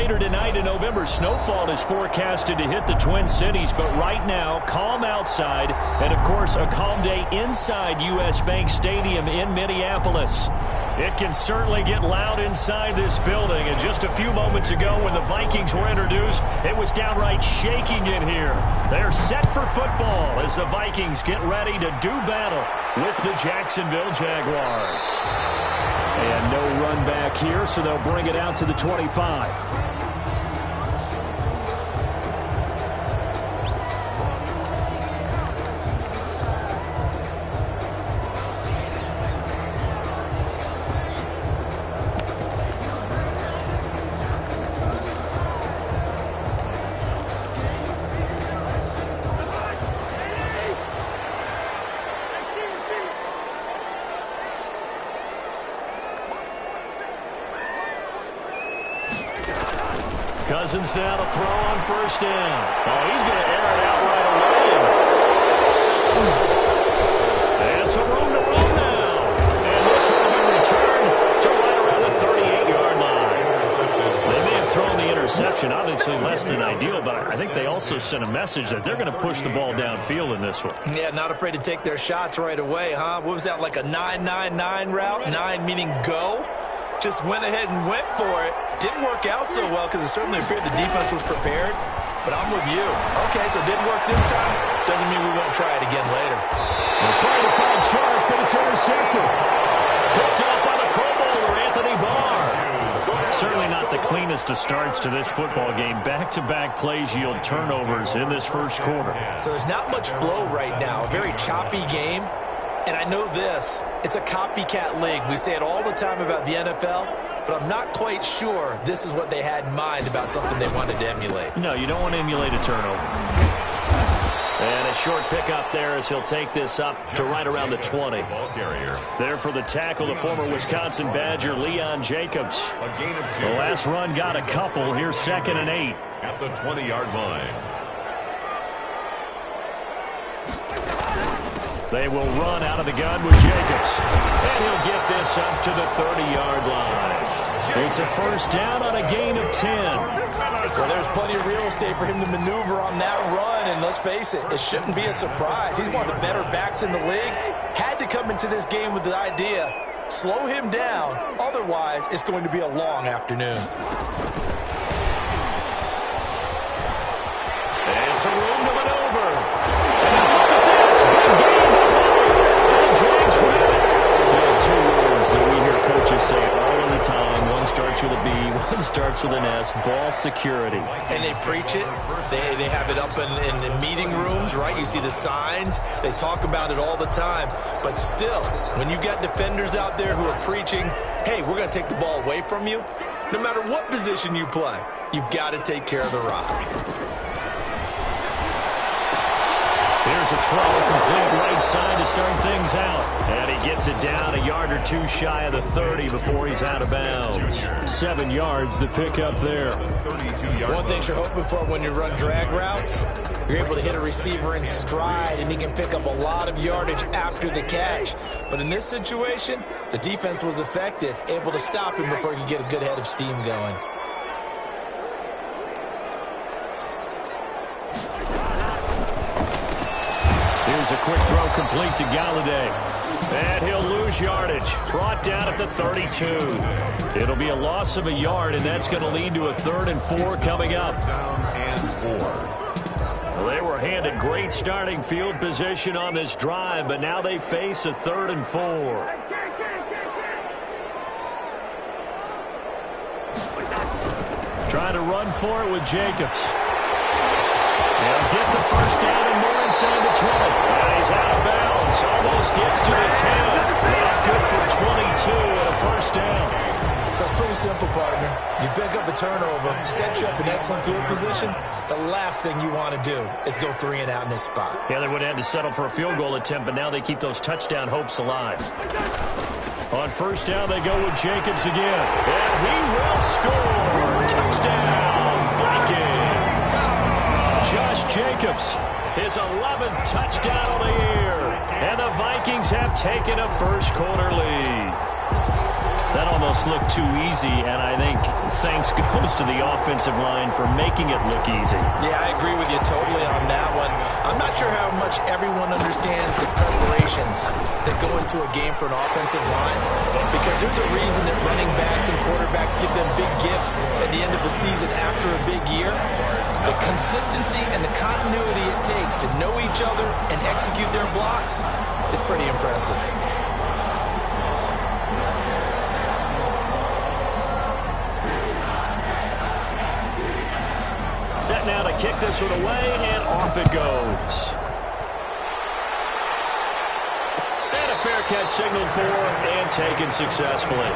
later tonight in November, snowfall is forecasted to hit the Twin Cities, but right now, calm outside, and of course, a calm day inside U.S. Bank Stadium in Minneapolis. It can certainly get loud inside this building, and just a few moments ago when the Vikings were introduced, it was downright shaking in here. They're set for football as the Vikings get ready to do battle with the Jacksonville Jaguars. And no run back here, so they'll bring it out to the 25. Cousins now to throw on first down. Oh, he's going to air it out right away. And some room to run now. And this will be returned to right around the 38-yard line. They may have thrown the interception, obviously less than ideal, but I think they also sent a message that they're going to push the ball downfield in this one. Yeah, not afraid to take their shots right away, huh? What was that, like a 9-9-9 route? 9 meaning go? Just went ahead and went for it. Didn't work out so well because it certainly appeared the defense was prepared. But I'm with you. Okay, so it didn't work this time. Doesn't mean we won't try it again later. They're trying to find Sharp, but it's intercepted. Picked up by the Pro Bowler, Anthony Barr. Certainly not the cleanest of starts to this football game. Back-to-back plays yield turnovers in this first quarter. So there's not much flow right now. A very choppy game. And I know this, it's a copycat league. We say it all the time about the NFL, but I'm not quite sure this is what they had in mind about something they wanted to emulate. No, you don't want to emulate a turnover. And a short pickup there as he'll take this up to right around the 20. There for the tackle, the former Wisconsin Badger, Leon Jacobs. The last run got a couple. Here's 2nd and 8. At the 20-yard line. They will run out of the gun with Jacobs. And he'll get this up to the 30-yard line. It's a first down on a gain of 10. Well, there's plenty of real estate for him to maneuver on that run. And let's face it, it shouldn't be a surprise. He's one of the better backs in the league. Had to come into this game with the idea, slow him down. Otherwise, it's going to be a long afternoon. And some room to maneuver. And look at this. Big game. James grab it. Two words that we hear coaches say all of the time. One starts with a B, one starts with an S. Ball security. And they preach it. They have it up in meeting rooms, right? You see the signs. They talk about it all the time. But still, when you got defenders out there who are preaching, hey, we're going to take the ball away from you, no matter what position you play, you've got to take care of the rock. Here's a throw, complete right side to start things out. And he gets it down a yard or two shy of the 30 before he's out of bounds. 7 yards, the pickup there. One thing you're hoping for when you run drag routes, you're able to hit a receiver in stride, and he can pick up a lot of yardage after the catch. But in this situation, the defense was effective, able to stop him before he could get a good head of steam going. Here's a quick throw complete to Galladay. And he'll lose yardage. Brought down at the 32. It'll be a loss of a yard, and that's going to lead to a 3rd and 4 coming up. Down and 4. Well, they were handed great starting field position on this drive, but now they face a 3rd and 4. Trying to run for it with Jacobs. They'll get the first down and more inside the 20. And he's out of bounds. Almost gets to the 10. Not good for 22 and a first down. So it's pretty simple, partner. You pick up a turnover, set you up in excellent field position. The last thing you want to do is go 3 and out in this spot. Yeah, they would have had to settle for a field goal attempt, but now they keep those touchdown hopes alive. On first down, they go with Jacobs again. And he will score. Touchdown, Vikings. Josh Jacobs, his 11th touchdown of the year. And the Vikings have taken a first quarter lead. That almost looked too easy, and I think thanks goes to the offensive line for making it look easy. Yeah, I agree with you totally on that one. I'm not sure how much everyone understands the preparations that go into a game for an offensive line, because there's a reason that running backs and quarterbacks give them big gifts at the end of the season after a big year. The consistency and the continuity it takes to know each other and execute their blocks is pretty impressive. Set now to kick this one away, and off it goes. And a fair catch signaled for and taken successfully.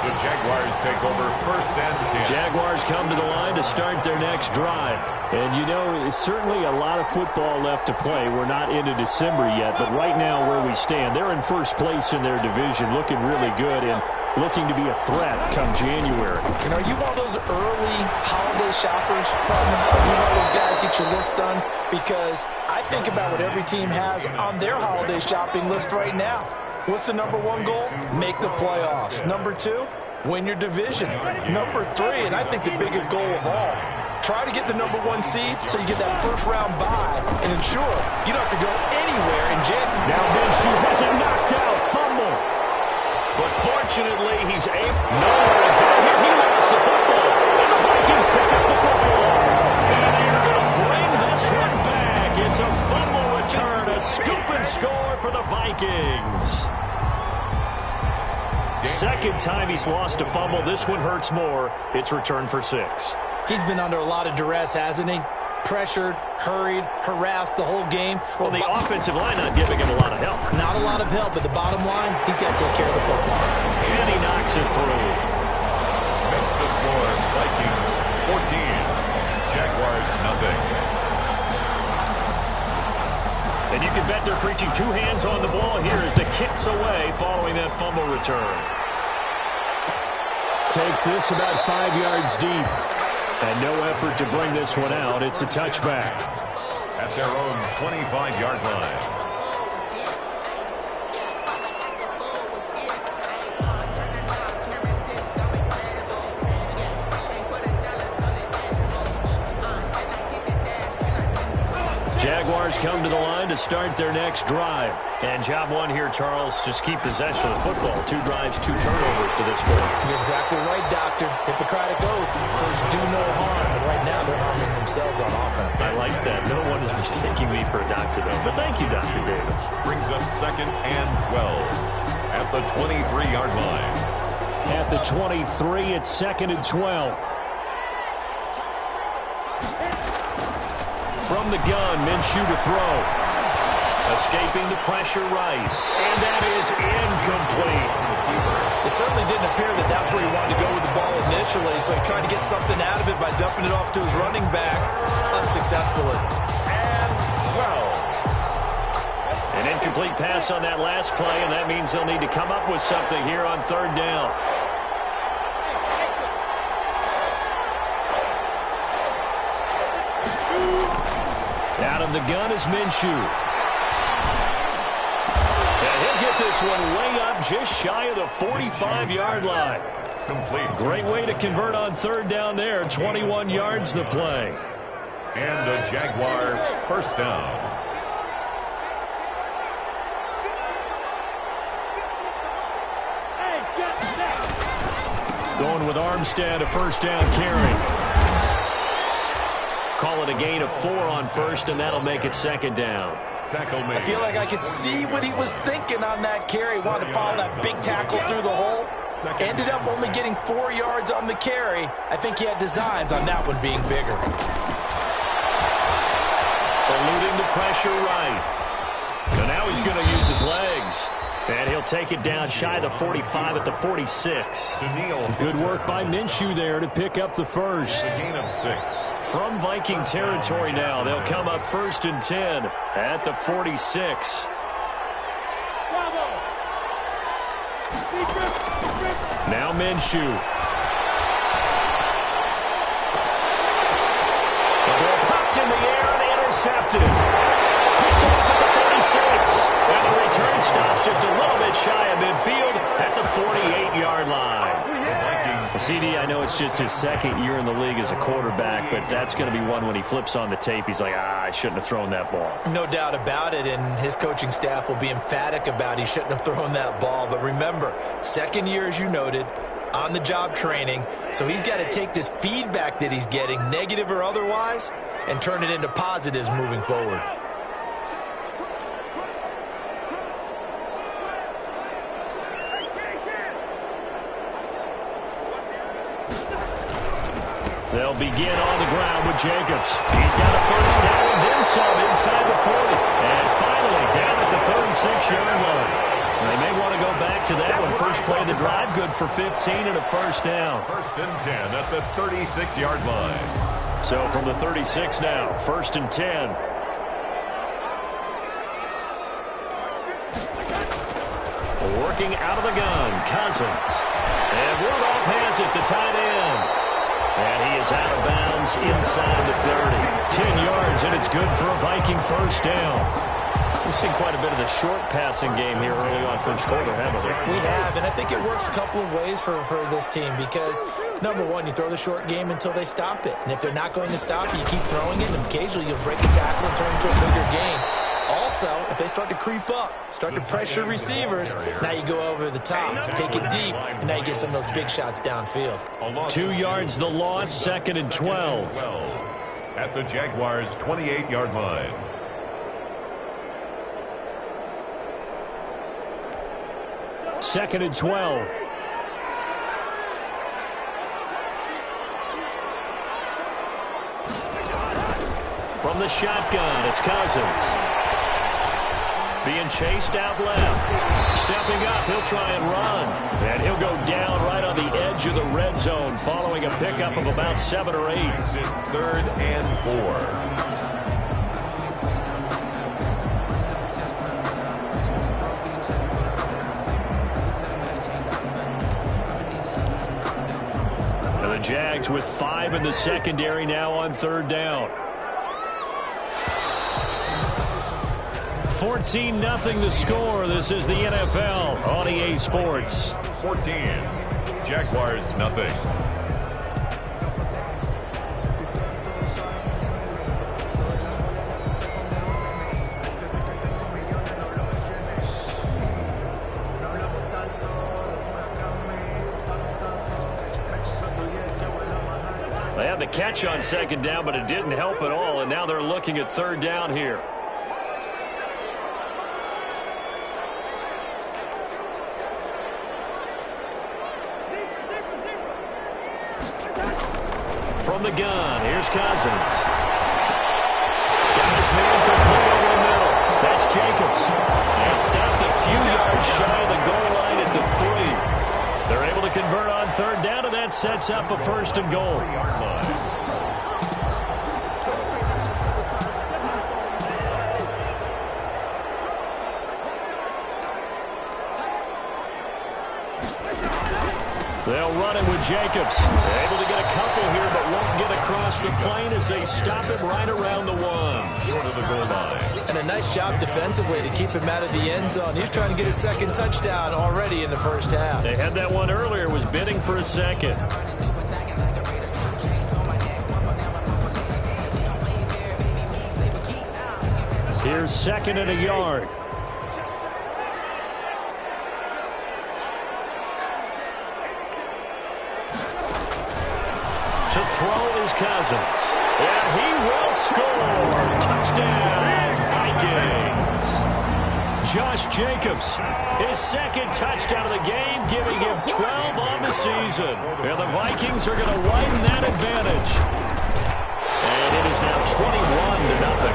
The Jaguars take over 1st and 10. Jaguars come to the line to start their next drive. And, you know, it's certainly a lot of football left to play. We're not into December yet, but right now where we stand, they're in first place in their division, looking really good and looking to be a threat come January. And are you one of those early holiday shoppers? Are you one of those guys get your list done? Because I think about what every team has on their holiday shopping list right now. What's the number one goal? Make the playoffs. Number two, win your division. Number three, and I think the biggest goal of all, try to get the number one seed so you get that first-round bye and ensure you don't have to go anywhere in January. Now Minshew has it knocked out. Fumble. But fortunately, he's able nowhere to go here. He lost the football. And the Vikings pick up the football. And they're going to bring this one back. It's a fumble return, a scoop and score for the Vikings. Second time he's lost a fumble. This one hurts more. It's returned for 6. He's been under a lot of duress, hasn't he? Pressured, hurried, harassed the whole game. Well, the offensive line not giving him a lot of help. Not a lot of help, but the bottom line, he's got to take care of the football. And he knocks it through. That's the score. Vikings 14. Jaguars nothing. And you can bet they're preaching 2 hands on the ball here as the kick's away following that fumble return. Takes this about 5 yards deep. And no effort to bring this one out. It's a touchback. At their own 25-yard line. Jaguars come to the line to start their next drive. And job one here, Charles, just keep possession of the football. 2 drives, 2 turnovers to this point. You're exactly right, Doctor. Hippocratic oath. First, do no harm. And right now, they're harming themselves on offense. I like that. No one is mistaking me for a doctor, though. But thank you, Dr. Davis. Brings up 2nd and 12 at the 23-yard line. At the 23, it's 2nd and 12. From the gun, Minshew to throw. Escaping the pressure right. And that is incomplete. It certainly didn't appear that that's where he wanted to go with the ball initially, so he tried to get something out of it by dumping it off to his running back unsuccessfully. And 12. An incomplete pass on that last play, and that means they'll need to come up with something here on 3rd down. Out of the gun is Minshew. And he'll get this one way up just shy of the 45-yard line. Complete. Great way to convert on 3rd down there. 21 yards the play. And a Jaguar first down. Going with Armstead, a first down carry. Call it a gain of 4 on 1st, and that'll make it 2nd down. Tackle made. I feel like I could see what he was thinking on that carry. Wanted to follow that big tackle through the hole. Ended up only getting 4 yards on the carry. I think he had designs on that one being bigger. Eluding the pressure right. So now he's going to use his legs. And he'll take it down shy of the 45 at the 46. Good work by Minshew there to pick up the first. A gain of 6. From Viking territory now, they'll come up 1st and 10 at the 46. Now Minshew. The ball popped in the air and intercepted. Picked off at the 36. And the return and stops just a little bit shy of midfield at the 48-yard line. CD, I know it's just his second year in the league as a quarterback, but that's going to be one when he flips on the tape. He's like, I shouldn't have thrown that ball. No doubt about it, and his coaching staff will be emphatic about he shouldn't have thrown that ball. But remember, second year, as you noted, on-the-job training, so he's got to take this feedback that he's getting, negative or otherwise, and turn it into positives moving forward. They'll begin on the ground with Jacobs. He's got a first down and then some inside the 40. And finally down at the 36-yard line. They may want to go back to that one. First play of the drive, good for 15 and a first down. First and 10 at the 36-yard line. So from the 36 now, first and 10. Working out of the gun, Cousins. And Rudolph has it, the tight end. And he is out of bounds inside the 30. 10 yards, and it's good for a Viking first down. We've seen quite a bit of the short passing game here early on first quarter, haven't we? We have, and I think it works a couple of ways for this team because, number one, you throw the short game until they stop it. And if they're not going to stop it, you keep throwing it, and occasionally you'll break a tackle and turn it into a bigger game. Also, if they start to creep up, start to pressure receivers, now you go over the top, take it deep, and now you get some of those big shots downfield. 2 yards the loss, second and 12. At the Jaguars' 28-yard line. Second and 12. From the shotgun, it's Cousins. Being chased out left. Stepping up, he'll try and run. And he'll go down right on the edge of the red zone following a pickup of about 7 or 8. Third and 4. The Jags with 5 in the secondary now on third down. 14-0 the score. This is the NFL on EA Sports. 14. Jaguars nothing. They had the catch on second down, but it didn't help at all, and now they're looking at third down here. From the gun, here's Cousins. Got his man complete over the middle. That's Jacobs. And stopped a few yards shy of the goal line at the 3. They're able to convert on third down, and that sets up a first and goal. They'll run it with Jacobs. They're able to get a couple here, but won't get across the plane as they stop him right around the 1. Short of the goal line. And a nice job defensively to keep him out of the end zone. He's trying to get his second touchdown already in the first half. They had that one earlier, was bidding for a second. Here's second and a yard. To throw is Cousins. And he will score. Touchdown, Vikings. Josh Jacobs, his second touchdown of the game, giving him 12 on the season. And the Vikings are going to widen that advantage. And it is now 21-0.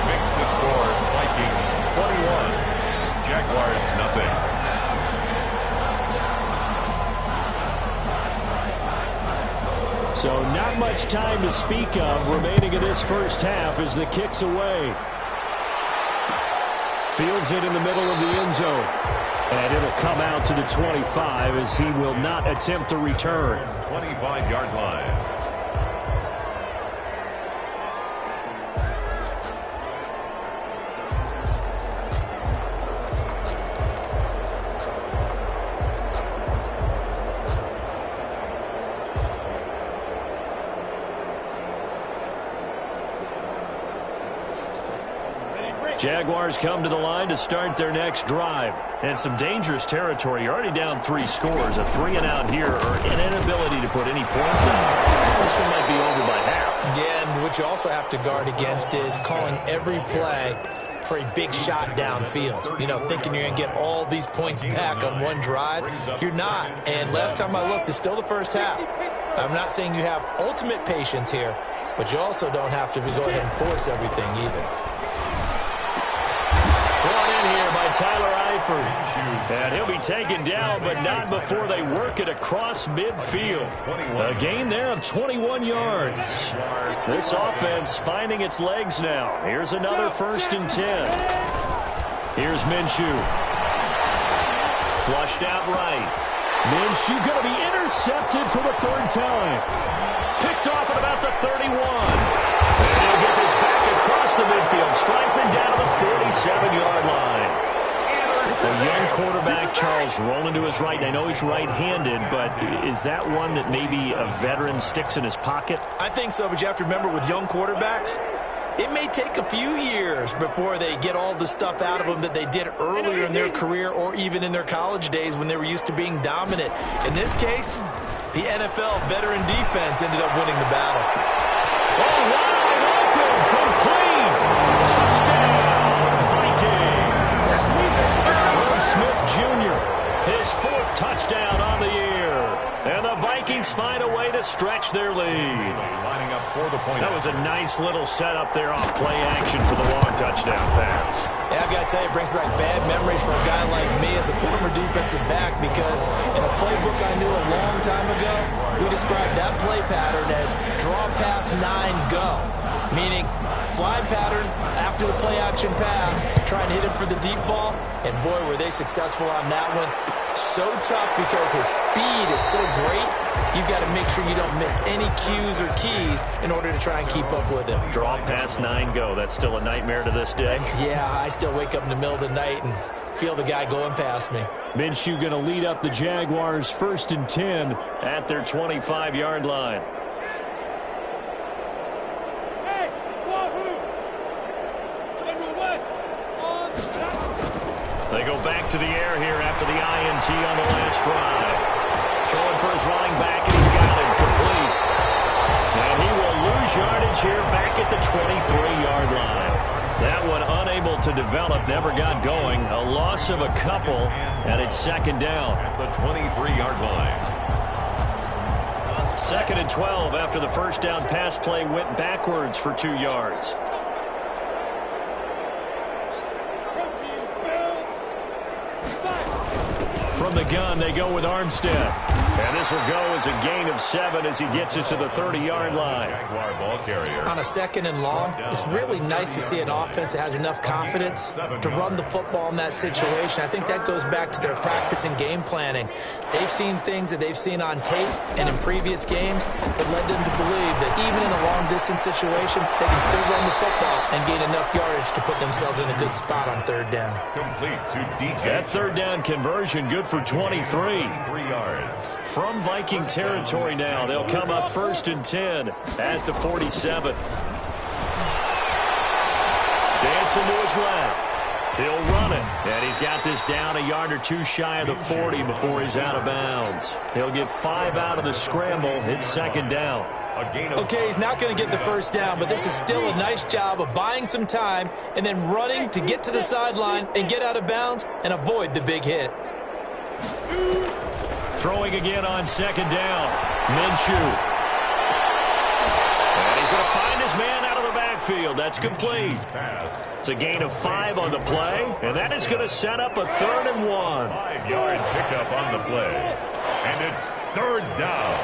Makes the score Vikings 21. Jaguars nothing. So not much time to speak of remaining in this first half as the kick's away. Fields it in the middle of the end zone. And it'll come out to the 25 as he will not attempt to return. 25-yard line. Jaguars come to the line to start their next drive. And some dangerous territory. You're already down 3 scores. A 3-and-out here or an inability to put any points on. This one might be over by half. Yeah, and what you also have to guard against is calling every play for a big shot downfield. You know, thinking you're going to get all these points back on one drive. You're not. And last time I looked, it's still the first half. I'm not saying you have ultimate patience here, but you also don't have to go ahead and force everything either. Brought in here by Tyler Eifert. And he'll be taken down, but not before they work it across midfield. A gain there of 21 yards. This offense finding its legs now. Here's another 1st and 10. Here's Minshew. Flushed out right. Minshew going to be intercepted for the 3rd time. Picked off at about the 31. And he'll get this back across the midfield, striping down to the 47-yard line. The young quarterback, Charles, rolling to his right. I know he's right-handed, but is that one that maybe a veteran sticks in his pocket? I think so, but you have to remember with young quarterbacks, it may take a few years before they get all the stuff out of them that they did earlier in their career or even in their college days when they were used to being dominant. In this case, the NFL veteran defense ended up winning the battle. Oh, wide open, complete, touchdown, Vikings. Smith Jr., his 4th touchdown on the year. And the Vikings find a way to stretch their lead. Lining up for the point. That was a nice little setup there off play action for the long touchdown pass. Yeah, I got to tell you, it brings back bad memories for a guy like me as a former defensive back because in a playbook I knew a long time ago, we described that play pattern as draw pass 9 go, meaning fly pattern after the play action pass, try and hit him for the deep ball, and boy, were they successful on that one. So tough because his speed is so great, you've got to make sure you don't miss any cues or keys in order to try and keep up with him. Draw pass 9 go. That's still a nightmare to this day. Yeah, I still wake up in the middle of the night and feel the guy going past me. Minshew going to lead up the Jaguars 1st and 10 at their 25-yard line. They go back to the air here after the INT on the last drive. Throwing for his running back, and he's got it complete. And he will lose yardage here back at the 23-yard line. That one unable to develop, never got going. A loss of a couple, and it's 2nd down. At the 23-yard line. 2nd and 12 after the 1st down pass play went backwards for 2 yards. From the gun, they go with Armstead. And this will go as a gain of 7 as he gets it to the 30-yard line. Jaguar ball carrier. On a 2nd and long, it's really nice to see an offense that has enough confidence to run the football in that situation. I think that goes back to their practice and game planning. They've seen things that they've seen on tape and in previous games that led them to believe that even in a long-distance situation, they can still run the football and gain enough yardage to put themselves in a good spot on 3rd down. Complete to DJ. That 3rd down conversion good for 23. 3 yards. From Viking territory now, they'll come up 1st and 10 at the 47. Dancing to his left. He'll run it. And he's got this down a yard or 2 shy of the 40 before he's out of bounds. He'll get 5 out of the scramble. It's 2nd down. Okay, he's not going to get the 1st down, but this is still a nice job of buying some time and then running to get to the sideline and get out of bounds and avoid the big hit. Throwing again on 2nd down. Minshew. And he's going to find his man out of the backfield. That's complete. It's a gain of 5 on the play, and that is going to set up a 3rd and 1. 5-yard pickup on the play. And it's 3rd down.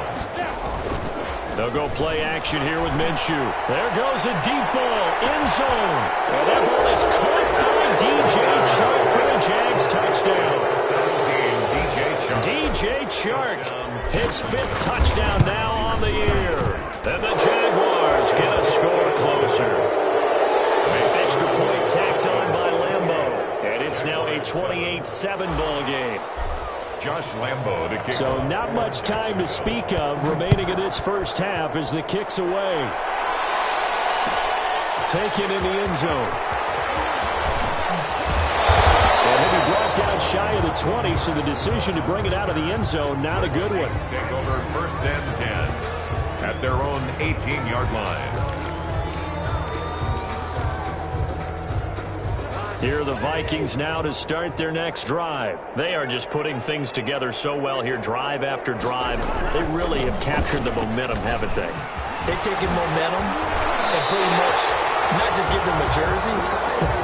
They'll go play action here with Minshew. There goes a deep ball, end zone. And that ball is caught by DJ Chark for the Jags touchdown. 17, DJ Chark. DJ Chark, his 5th touchdown now on the year. And the Jaguars get a score closer. Extra point tacked on by Lambeau. And it's now a 28-7 ball game. Josh Lambeau to kick. So not much time to speak of remaining in this 1st half as the kick's away. Taken in the end zone. brought down shy of the 20, so the decision to bring it out of the end zone, not a good one. Take over 1st and 10 at their own 18-yard line. Here are the Vikings now to start their next drive. They are just putting things together so well here, drive after drive. They really have captured the momentum, haven't they? They've taken momentum and pretty much not just give them a jersey,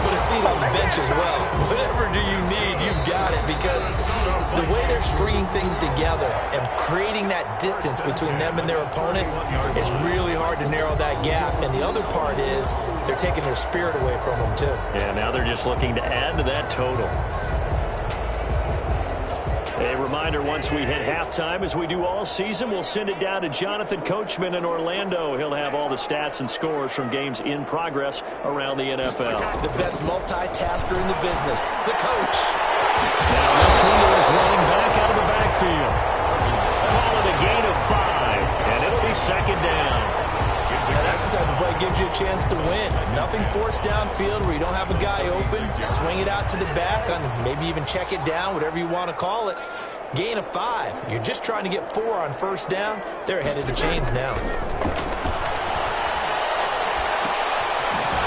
but a seat on the bench as well. Whatever do you need, you've got it, because the way they're stringing things together and creating that distance between them and their opponent is really hard to narrow that gap. And the other part is they're taking their spirit away from them, too. Yeah, now they're just looking to add to that total. A reminder, once we hit halftime, as we do all season, we'll send it down to Jonathan Coachman in Orlando. He'll have all the stats and scores from games in progress around the NFL. The best multitasker in the business, the coach. Now this one is running back out of the backfield. Call it a gain of 5, and it'll be 2nd down. Now that's the type of play that gives you a chance to win. Nothing forced downfield where you don't have a guy open. Swing it out to the back, and maybe even check it down, whatever you want to call it. Gain of 5. You're just trying to get 4 on 1st down. They're ahead of the chains now.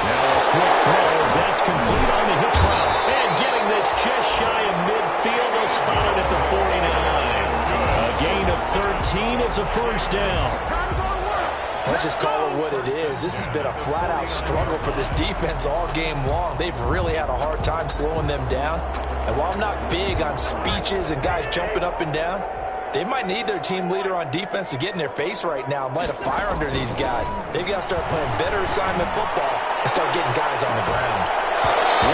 Now a quick throw as that's complete on the hitch route. And getting this just shy of midfield. They'll spot it at the 49. A gain of 13. It's a 1st down. Let's just call it what it is. This has been a flat-out struggle for this defense all game long. They've really had a hard time slowing them down. And while I'm not big on speeches and guys jumping up and down, they might need their team leader on defense to get in their face right now and light a fire under these guys. They've got to start playing better assignment football and start getting guys on the ground.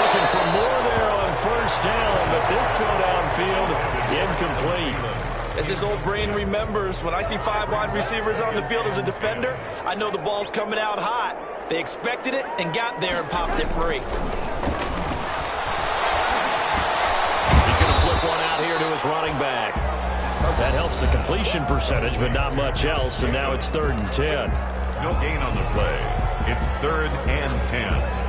Looking for more there on 1st down, but this throw downfield incomplete. As this old brain remembers, when I see 5 wide receivers on the field as a defender, I know the ball's coming out hot. They expected it and got there and popped it free. He's going to flip one out here to his running back. That helps the completion percentage, but not much else, and now it's 3rd and 10. No gain on the play. It's 3rd and 10.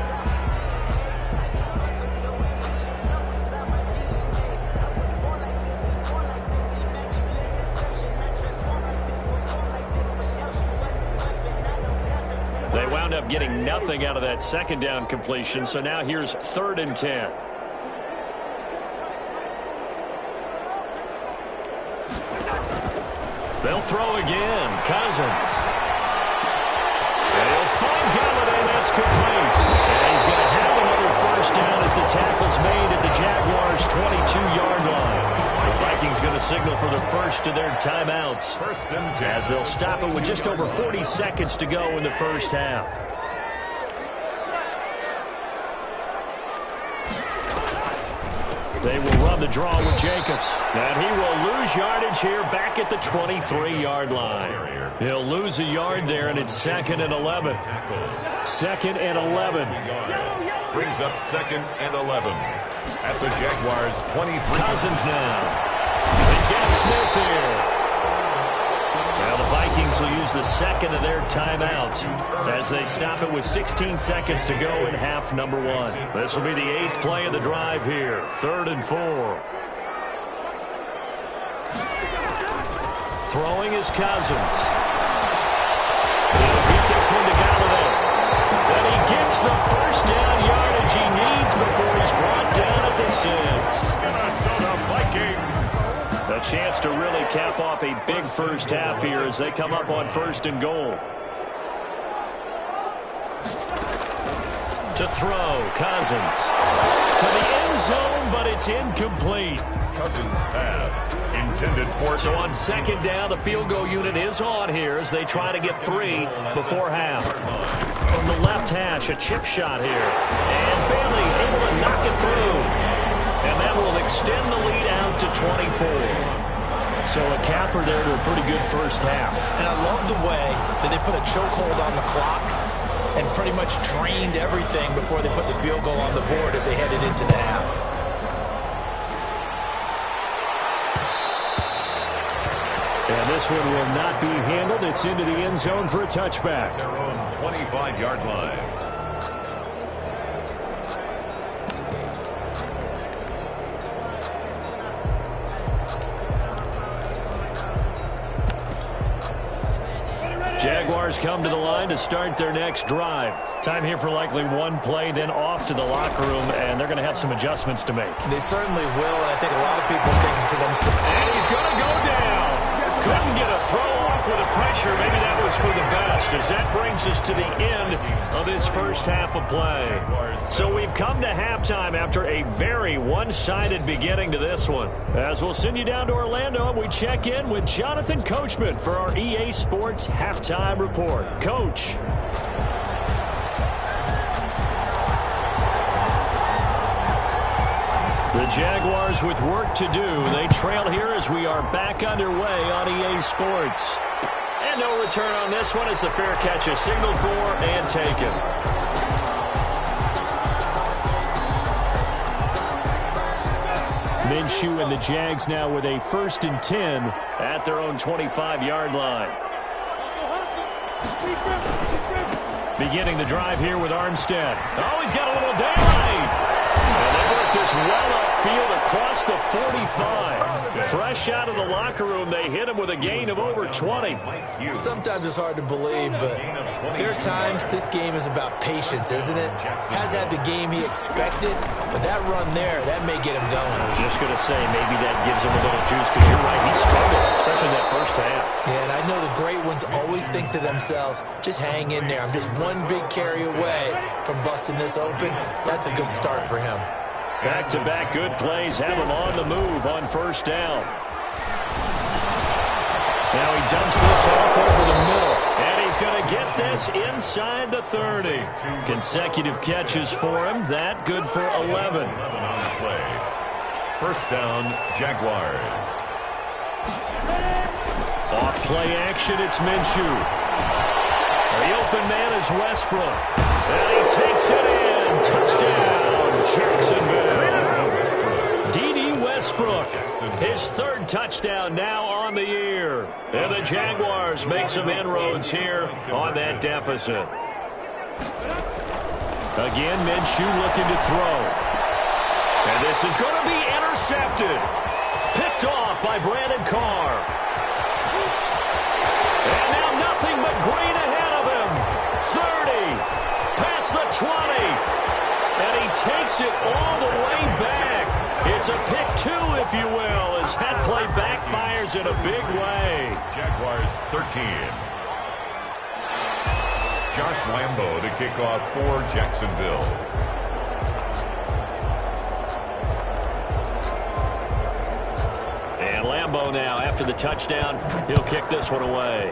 They wound up getting nothing out of that 2nd down completion, so now here's 3rd and 10. They'll throw again. Cousins. And he'll find Galladay. That's complete. And he's going to have another 1st down as the tackle's made at the Jaguars' 22-yard line. The Vikings going to signal for the first of their timeouts 1st and 10. as they'll stop it with just over 40 seconds to go in the 1st half. They will run the draw with Jacobs. And he will lose yardage here back at the 23-yard line. He'll lose a yard there, and it's 2nd and 11. 2nd and 11. Brings up 2nd and 11 at the Jaguars' 23. Cousins now. He's got Smith here. Now the Vikings will use the 2nd of their timeouts as they stop it with 16 seconds to go in half number 1. This will be the 8th play of the drive here. 3rd and 4. Throwing is Cousins. He'll get this one to Galladay. And he gets the 1st down yardage he needs before he's brought down at the 6. Minnesota Vikings. A chance to really cap off a big 1st half here as they come up on 1st and goal. To throw, Cousins. To the end zone, but it's incomplete. Cousins' pass intended for... So on 2nd down, the field goal unit is on here as they try to get 3 before half. From the left hash, a chip shot here. And Bailey able to knock it through. And that will extend the lead out to 24. So a capper there to a pretty good 1st half. And I love the way that they put a chokehold on the clock and pretty much drained everything before they put the field goal on the board as they headed into the half. And this one will not be handled. It's into the end zone for a touchback. Their own 25-yard line. Jaguars come to the line to start their next drive. Time here for likely one play, then off to the locker room, and they're going to have some adjustments to make. They certainly will, and I think a lot of people thinking to themselves. And he's going to go down. Couldn't get a throw off with the pressure. Maybe that was for the best, as that brings us to the end of this first half of play. So we've come to halftime after a very one-sided beginning to this one. As we'll send you down to Orlando, and we check in with Jonathan Coachman for our EA Sports Halftime Report. Coach. The Jaguars with work to do. They trail here as we are back underway on EA Sports. And no return on this one as the fair catch is signaled for and taken. Minshew and the Jags now with a 1st and 10 at their own 25-yard line. Beginning the drive here with Armstead. Oh, he's got a little daylight. And they work this well upfield across the 45. Fresh out of the locker room, they hit him with a gain of over 20. Sometimes it's hard to believe, but there are times this game is about patience, isn't it? Has had the game he expected, but that run there, that may get him going. I was just going to say, maybe that gives him a little juice, because you're right, he struggled, especially in that first half. Yeah, and I know the great ones always think to themselves, just hang in there. I'm just one big carry away from busting this open. That's a good start for him. Back-to-back good plays have him on the move on first down. Now he dumps this off over the middle, and he's going to get this inside the 30. Consecutive catches for him. That good for 11. On play. First down, Jaguars. Off play action, it's Minshew. The open man is Westbrook. And he takes it in. Touchdown, Jacksonville. D.D. Westbrook, his 3rd touchdown now on the year. And the Jaguars make some inroads here on that deficit. Again, Minshew looking to throw. And this is going to be intercepted. Picked off by Brandon Carr. And now nothing but green ahead of him. 30, past the 20. And he takes it all the way back. It's a pick 2, if you will, as that play backfires in a big way. Jaguars 13. Josh Lambo to kick off for Jacksonville. And Lambo now, after the touchdown, he'll kick this one away.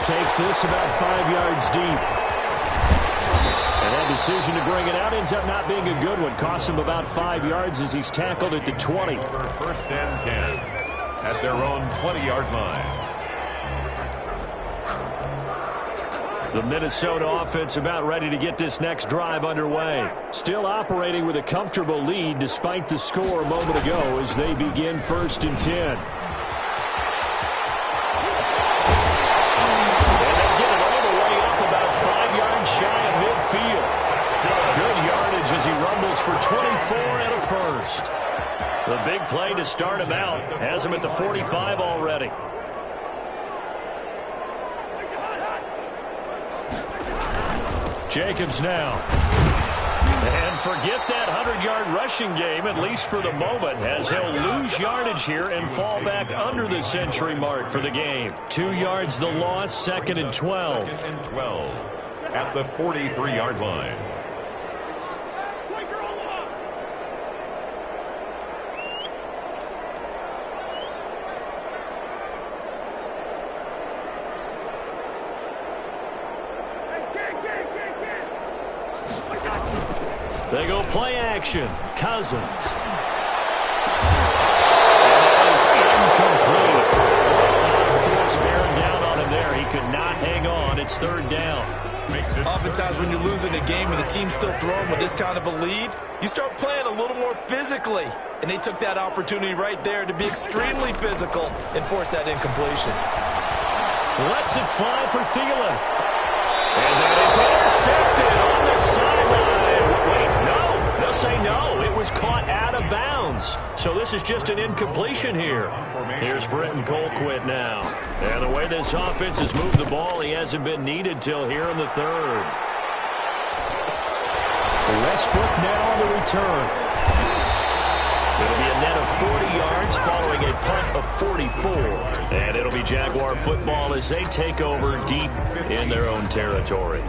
Takes this about 5 yards deep. And that decision to bring it out ends up not being a good one. Costs him about 5 yards as he's tackled at the 20. Over 1st and 10 at their own 20-yard line. The Minnesota offense about ready to get this next drive underway. Still operating with a comfortable lead despite the score a moment ago as they begin 1st and 10. And they get it all the way up about 5 yards shy of midfield. Good yardage as he rumbles for 24 and a 1st. The big play to start him out has him at the 45 already. Jacobs now. And forget that 100-yard rushing game, at least for the moment, as he'll lose yardage here and fall back under the century mark for the game. 2 yards the loss, 2nd and 12. 2nd and 12 at the 43-yard line. They go play action. Cousins. And that is incomplete. Force bearing down on him there. He could not hang on. It's 3rd down. Oftentimes when you're losing a game and the team's still throwing with this kind of a lead, you start playing a little more physically. And they took that opportunity right there to be extremely physical and force that incompletion. Lets it fly for Thielen. And that is intercepted on the sideline. Wait, no say no. It was caught out of bounds. So this is just an incompletion here. Here's Britton Colquitt now. And the way this offense has moved the ball, he hasn't been needed till here in the third. Westbrook now on the return. It'll be a net of 40 yards following a punt of 44. And it'll be Jaguar football as they take over deep in their own territory.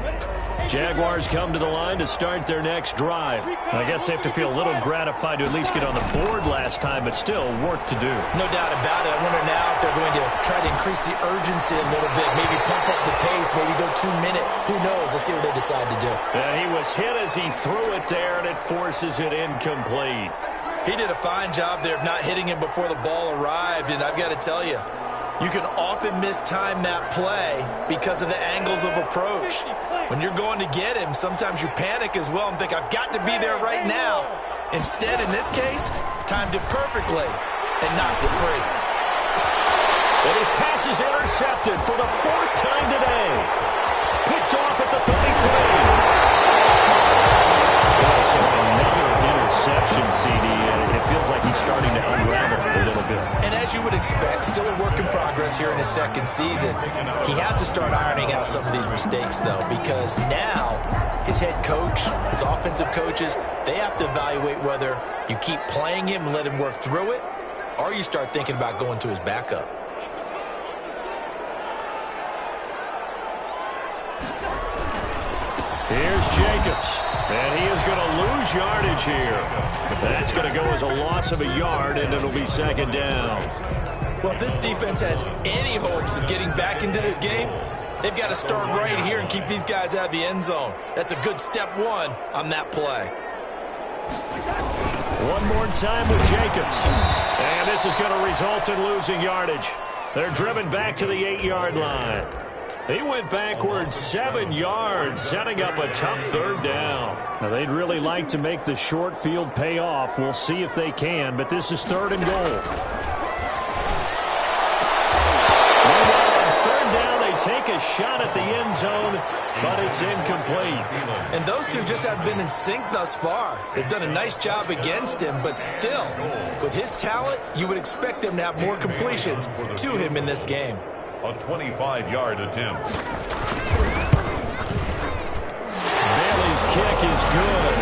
Jaguars come to the line to start their next drive. I guess they have to feel a little gratified to at least get on the board last time, but still work to do. No doubt about it. I wonder now if they're going to try to increase the urgency a little bit, maybe pump up the pace, maybe go 2 minute. Who knows? Let's see what they decide to do. And he was hit as he threw it there, and it forces it incomplete. He did a fine job there of not hitting him before the ball arrived, and I've got to tell you, you can often mistime that play because of the angles of approach. When you're going to get him, sometimes you panic as well and think, I've got to be there right now. Instead, in this case, timed it perfectly and knocked it free. And his pass is intercepted for the 4th time today. Picked off at the 33. So another interception, CD. It feels like he's starting to unravel a little bit. And as you would expect, still a work in progress here in his second season. He has to start ironing out some of these mistakes, though, because now his head coach, his offensive coaches, they have to evaluate whether you keep playing him and let him work through it, or you start thinking about going to his backup. Here's Jacobs, and he is going to lose yardage here. That's going to go as a loss of a yard, and it'll be 2nd down. Well, if this defense has any hopes of getting back into this game, they've got to start right here and keep these guys out of the end zone. That's a good step 1 on that play. One more time with Jacobs, and this is going to result in losing yardage. They're driven back to the 8-yard line. He went backwards 7 yards, setting up a tough 3rd down. Now, they'd really like to make the short field pay off. We'll see if they can, but this is 3rd and goal. On 3rd down, they take a shot at the end zone, but it's incomplete. And those two just haven't been in sync thus far. They've done a nice job against him, but still, with his talent, you would expect them to have more completions to him in this game. A 25-yard attempt. Bailey's kick is good.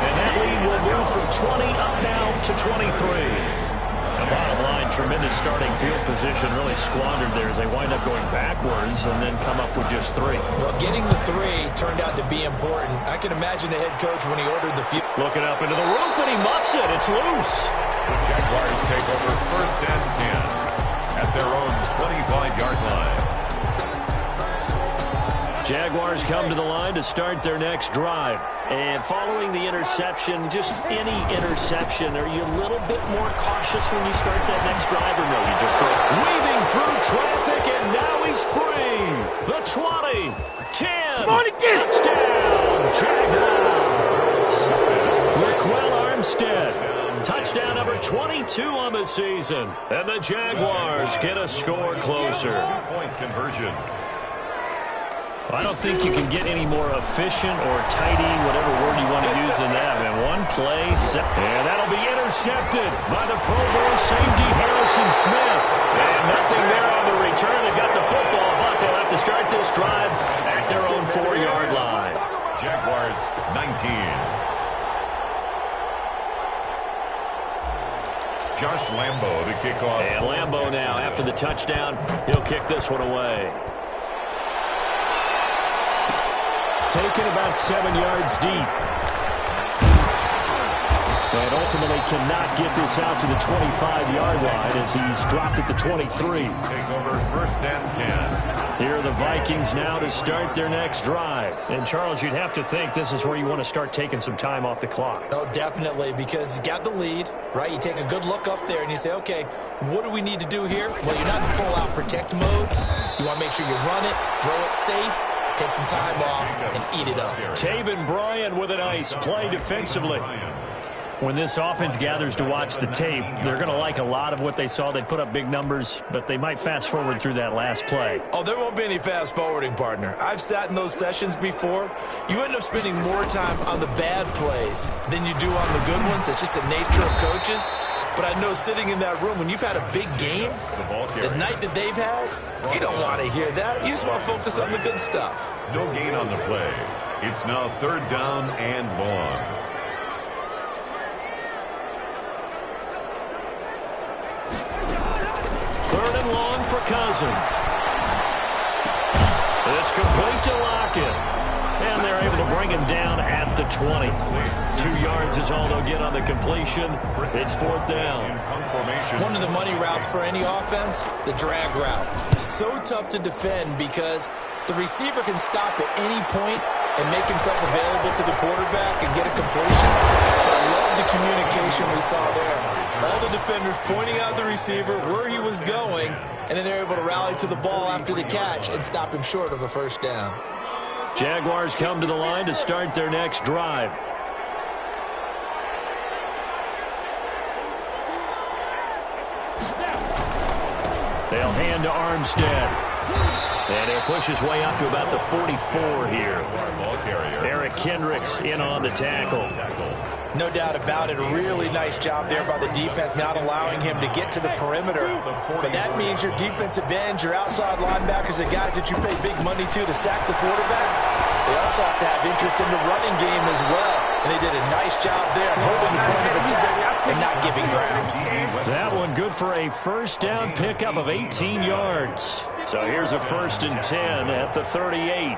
And that lead will move from 20 up now to 23. The bottom line, tremendous starting field position, really squandered there as they wind up going backwards and then come up with just 3. Well, getting the 3 turned out to be important. I can imagine the head coach when he ordered the field. Looking up into the roof, and he muffs it. It's loose. The Jaguars take over 1st and 10. At their own 25-yard line. Jaguars come to the line to start their next drive. And following the interception, just any interception, are you a little bit more cautious when you start that next drive, or no, you just throw it? Weaving through traffic, and now he's free. The 20, 10, touchdown, Jaguars. Raquel Armstead. Touchdown number 22 on the season. And the Jaguars get a score closer. Point conversion. I don't think you can get any more efficient or tidy, whatever word you want to use in that. And one play, and that'll be intercepted by the Pro Bowl safety Harrison Smith. And nothing there on the return. They got the football, but they'll have to start this drive at their own 4-yard line. Jaguars 19. Josh Lambo to kick off. And Lambo now, after the touchdown, he'll kick this one away. Taken about 7 yards deep. And ultimately cannot get this out to the 25-yard line as he's dropped at the 23. Take over 1st and 10. Here are the Vikings now to start their next drive. And, Charles, you'd have to think this is where you want to start taking some time off the clock. Oh, definitely, because you got the lead, right? You take a good look up there and you say, okay, what do we need to do here? Well, you're not in full-out protect mode. You want to make sure you run it, throw it safe, take some time off, and eat it up. Taven Bryan with a nice play defensively. When this offense gathers to watch the tape, they're going to like a lot of what they saw. They put up big numbers, but they might fast forward through that last play. Oh, there won't be any fast forwarding, partner. I've sat in those sessions before. You end up spending more time on the bad plays than you do on the good ones. It's just the nature of coaches. But I know sitting in that room, when you've had a big game, the night that they've had, you don't want to hear that. You just want to focus on the good stuff. No gain on the play. It's now 3rd down and long. Third and long for Cousins. It's complete to Lockett. And they're able to bring him down at the 20. 2 yards is all they'll get on the completion. It's 4th down. One of the money routes for any offense, the drag route. So tough to defend because the receiver can stop at any point and make himself available to the quarterback and get a completion. I love the communication we saw there. All the defenders pointing out the receiver, where he was going, and then they're able to rally to the ball after the catch and stop him short of a 1st down. Jaguars come to the line to start their next drive. They'll hand to Armstead. And he'll push his way up to about the 44 here. Eric Kendricks in on the tackle. No doubt about it. A really nice job there by the defense, not allowing him to get to the perimeter. But that means your defensive ends, your outside linebackers, the guys that you pay big money to sack the quarterback, they also have to have interest in the running game as well. And they did a nice job there holding the point of attack and not giving ground. That one good for a 1st down pickup of 18 yards. So here's a 1st and 10 at the 38.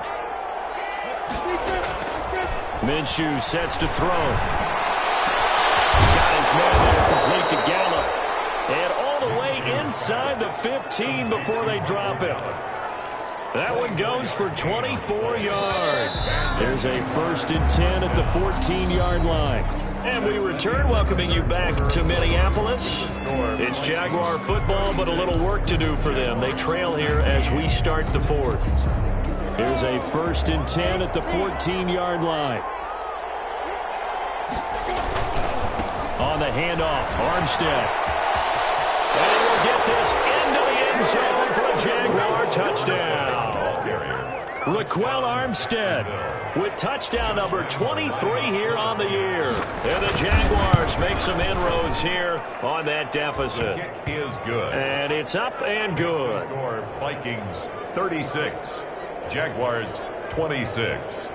Minshew sets to throw. Got his man there, complete to Gallup. And all the way inside the 15 before they drop him. That one goes for 24 yards. There's a 1st and 10 at the 14-yard line. And we return, welcoming you back to Minneapolis. It's Jaguar football, but a little work to do for them. They trail here as we start the 4th. Here's a 1st and 10 at the 14-yard line. On the handoff, Armstead. And he will get this into the end zone for a Jaguar touchdown. Raquel Armstead with touchdown number 23 here on the year. And the Jaguars make some inroads here on that deficit. Kick is good. And it's up and good. Score Vikings 36, Jaguars 26.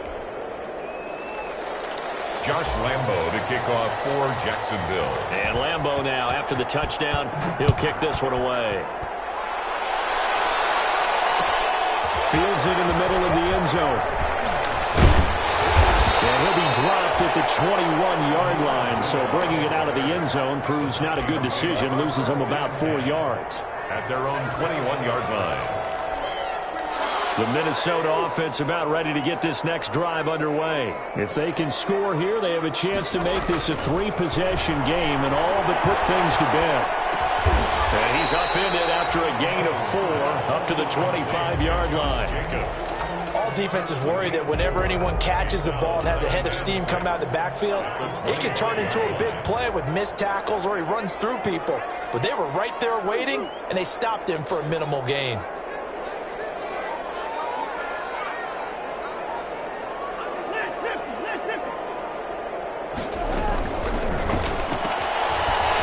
Josh Lambo to kick off for Jacksonville. And Lambo now, after the touchdown, he'll kick this one away. Fields it in the middle of the end zone. And he'll be dropped at the 21-yard line. So bringing it out of the end zone proves not a good decision. Loses them about 4 yards. At their own 21-yard line. The Minnesota offense about ready to get this next drive underway. If they can score here, they have a chance to make this a 3-possession game and all but put things to bed. And he's upended after a gain of 4 up to the 25-yard line. All defenses worry that whenever anyone catches the ball and has a head of steam come out of the backfield, it can turn into a big play with missed tackles or he runs through people. But they were right there waiting, and they stopped him for a minimal gain.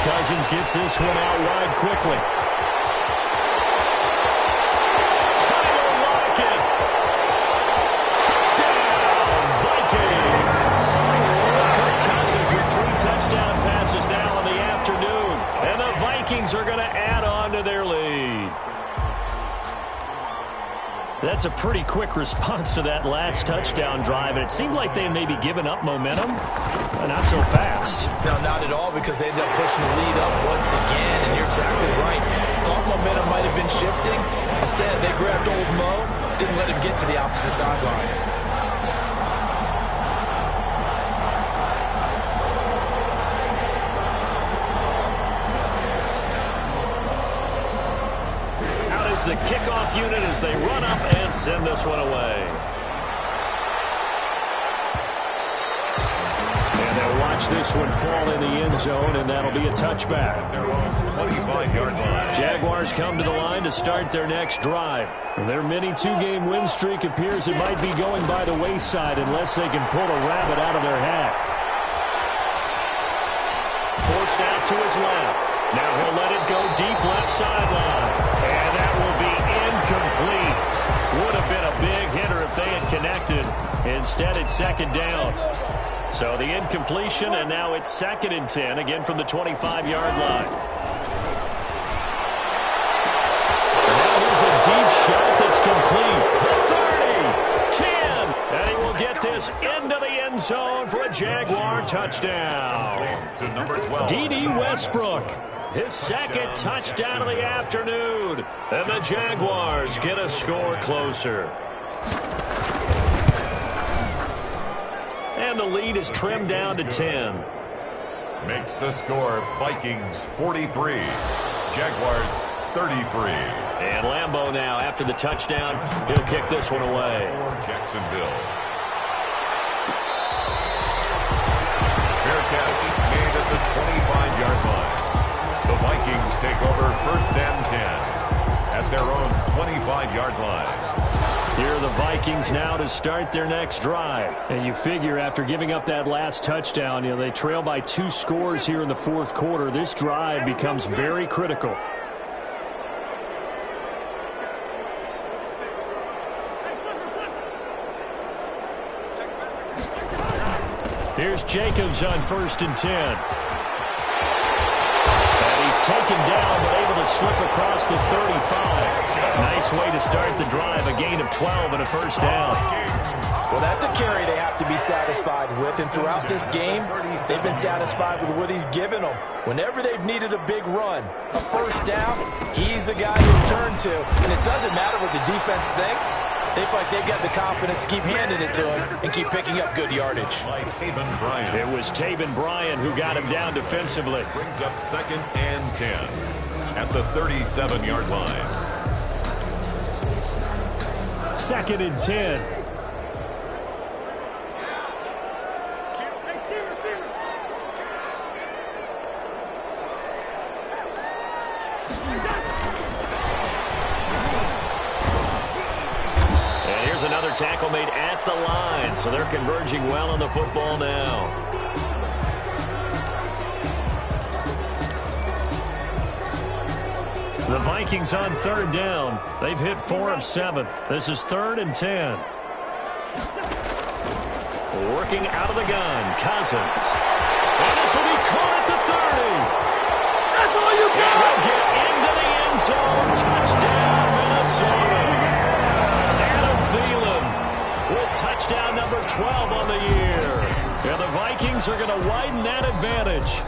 Cousins gets this one out wide quickly. Tyler Lockett. Touchdown, Vikings. Kirk Cousins with 3 touchdown passes now in the afternoon. And the Vikings are going to add on to their lead. That's a pretty quick response to that last touchdown drive, and it seemed like they had maybe given up momentum, but not so fast. No, not at all, because they ended up pushing the lead up once again, and you're exactly right. Thought momentum might have been shifting. Instead, they grabbed old Mo, didn't let him get to the opposite sideline. The kickoff unit as they run up and send this one away. And They'll watch this one fall in the end zone, and that'll be a touchback. Their own 25-yard line. Jaguars come to the line to start their next drive. Their mini two-game win streak appears it might be going by the wayside unless they can pull a rabbit out of their hat. Forced out to his left. Now he'll let it go deep left sideline. And that will be incomplete. Would have been a big hitter if they had connected. Instead, it's second down. So the incompletion, and now it's 2nd and 10, again from the 25-yard line. And now here's a deep shot that's complete. The 30, 10, and he will get this into the end zone for a Jaguar touchdown. To number 12. D.D. Westbrook, his 2nd touchdown of the afternoon. And the Jaguars get a score closer. And the lead is trimmed down to 10. Makes the score Vikings 43, Jaguars 33. And Lambeau now, after the touchdown, he'll kick this one away. For Jacksonville. Fair catch made at the 25-yard line. The Vikings take over 1st and 10 at their own 25-yard line. Here are the Vikings now to start their next drive. And you figure after giving up that last touchdown, they trail by 2 scores here in the 4th quarter. This drive becomes very critical. Here's Jacobs on 1st and 10. And he's taken down but able to slip across the 35. Nice way to start the drive, a gain of 12 and a 1st down. Well, that's a carry they have to be satisfied with, and throughout this game, they've been satisfied with what he's given them. Whenever they've needed a big run, a 1st down, he's the guy you turn to, and it doesn't matter what the defense thinks. They feel like they've got the confidence to keep handing it to him and keep picking up good yardage. It was Taven Bryan who got him down defensively. Brings up 2nd and 10 at the 37-yard line. 2nd and 10. And here's another tackle made at the line, so they're converging well on the football now. The Vikings on 3rd down. They've hit 4 of 7. This is 3rd and 10. Working out of the gun, Cousins. And this will be caught at the 30. That's all you got. And he'll get into the end zone. Touchdown, Minnesota. Adam Thielen with touchdown number 12 on the year. And the Vikings are going to widen that advantage.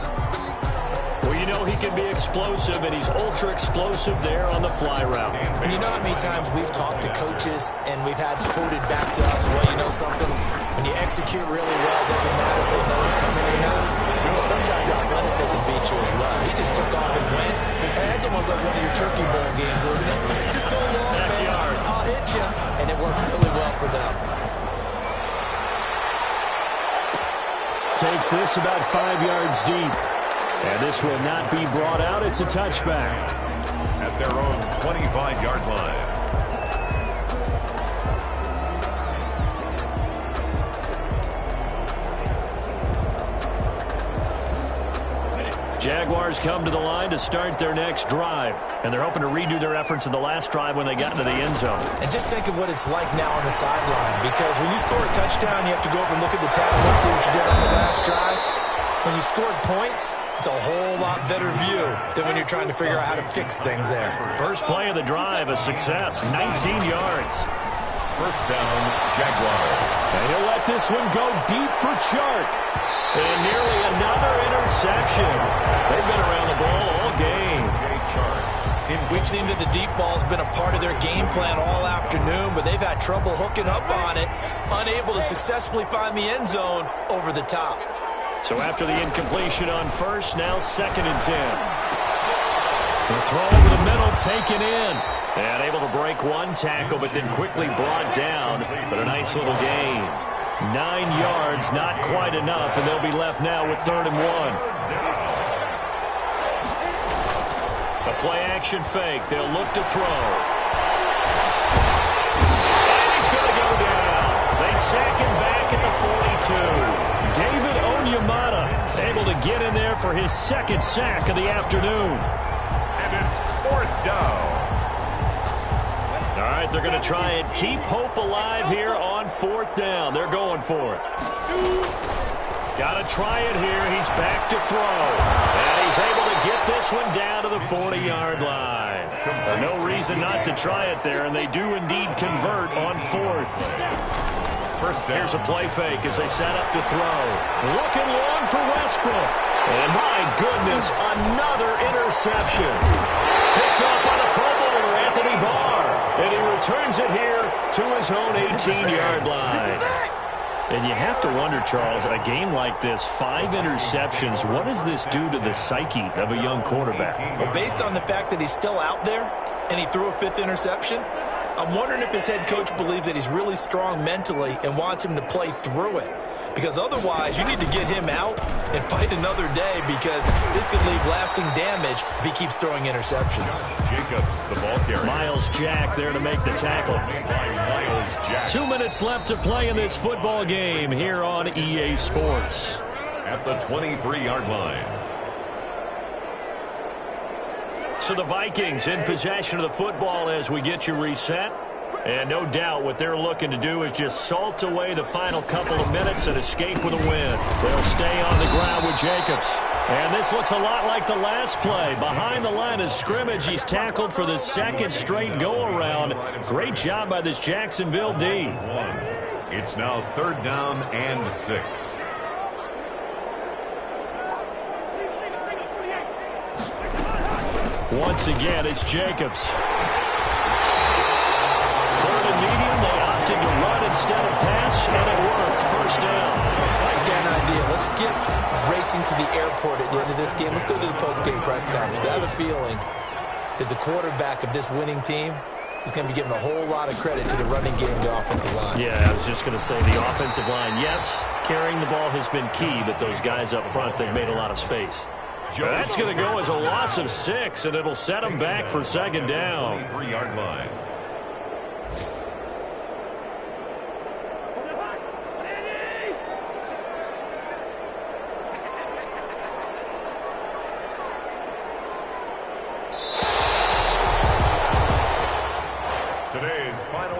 Well, you know he can be explosive, and he's ultra-explosive there on the fly route. And you know how many times we've talked to coaches, and we've had quoted back to us, well, you know something? When you execute really well, it doesn't matter if they know it's coming or not. Well, sometimes athleticism beats you as well. He just took off and went. And that's almost like one of your turkey bowl games, isn't it? Just go long, man. I'll hit you. And it worked really well for them. Takes this about 5 yards deep. And this will not be brought out. It's a touchback. At their own 25-yard line. Jaguars come to the line to start their next drive. And they're hoping to redo their efforts in the last drive when they got into the end zone. And just think of what it's like now on the sideline. Because when you score a touchdown, you have to go over and look at the tablet and see what you did on the last drive. When you scored points, it's a whole lot better view than when you're trying to figure out how to fix things there. First play of the drive, a success, 19 yards. 1st down, Jaguars. And he'll let this one go deep for Chark. And nearly another interception. They've been around the ball all game. We've seen that the deep ball's been a part of their game plan all afternoon, but they've had trouble hooking up on it, unable to successfully find the end zone over the top. So after the incompletion on 1st, now 2nd and 10. The throw over the middle, taken in. And able to break one tackle, but then quickly brought down. But a nice little gain. 9 yards, not quite enough, and they'll be left now with 3rd and 1. A play-action fake. They'll look to throw. And he's going to go down. They sack him back at the 42. David Onyemata able to get in there for his 2nd sack of the afternoon. And it's 4th down. All right, they're going to try and keep hope alive here on 4th down. They're going for it. Got to try it here. He's back to throw. And he's able to get this one down to the 40-yard line. No reason not to try it there, and they do indeed convert on 4th. Here's a play fake as they set up to throw. Looking long for Westbrook. And my goodness, another interception. Picked up by the Pro Bowler, Anthony Barr. And he returns it here to his own 18-yard line. And you have to wonder, Charles, a game like this, 5 interceptions, what does this do to the psyche of a young quarterback? Well, based on the fact that he's still out there and he threw a 5th interception, I'm wondering if his head coach believes that he's really strong mentally and wants him to play through it. Because otherwise, you need to get him out and fight another day, because this could leave lasting damage if he keeps throwing interceptions. Jacobs, the ball carrier. Miles Jack there to make the tackle. 2 minutes left to play in this football game here on EA Sports. At the 23-yard line. So the Vikings in possession of the football as we get you reset. And no doubt what they're looking to do is just salt away the final couple of minutes and escape with a win. They'll stay on the ground with Jacobs. And this looks a lot like the last play. Behind the line of scrimmage, he's tackled for the 2nd straight go-around. Great job by this Jacksonville D. It's now 3rd down and 6. Once again, it's Jacobs. 3rd and medium, they opted to run instead of pass, and it worked. 1st down. I got an idea. Let's skip racing to the airport at the end of this game. Let's go to the post-game press conference. I have a feeling that the quarterback of this winning team is going to be given a whole lot of credit to the running game and the offensive line. Yeah, I was just going to say the offensive line, yes, carrying the ball has been key, but those guys up front, they've made a lot of space. That's going to go as a loss of 6, and it'll set them back for 2nd down. 23-yard line.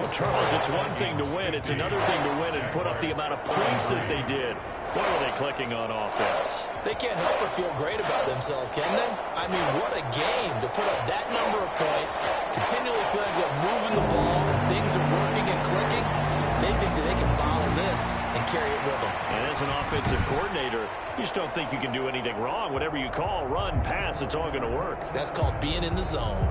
Charles, it's one thing to win. It's another thing to win and put up the amount of points that they did. What are they clicking on offense? They can't help but feel great about themselves, can they? I mean, what a game to put up that number of points, continually feeling they're moving the ball and things are working and clicking. They think that they can bottle this and carry it with them. And as an offensive coordinator, you just don't think you can do anything wrong. Whatever you call, run, pass, it's all going to work. That's called being in the zone.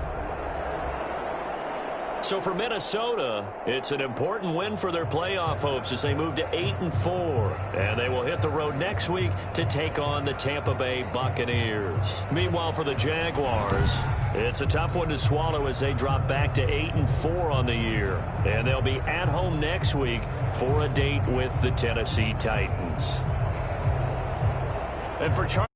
So for Minnesota, it's an important win for their playoff hopes as they move to 8-4. And they will hit the road next week to take on the Tampa Bay Buccaneers. Meanwhile, for the Jaguars, it's a tough one to swallow as they drop back to 8-4 on the year. And they'll be at home next week for a date with the Tennessee Titans. And for Charlie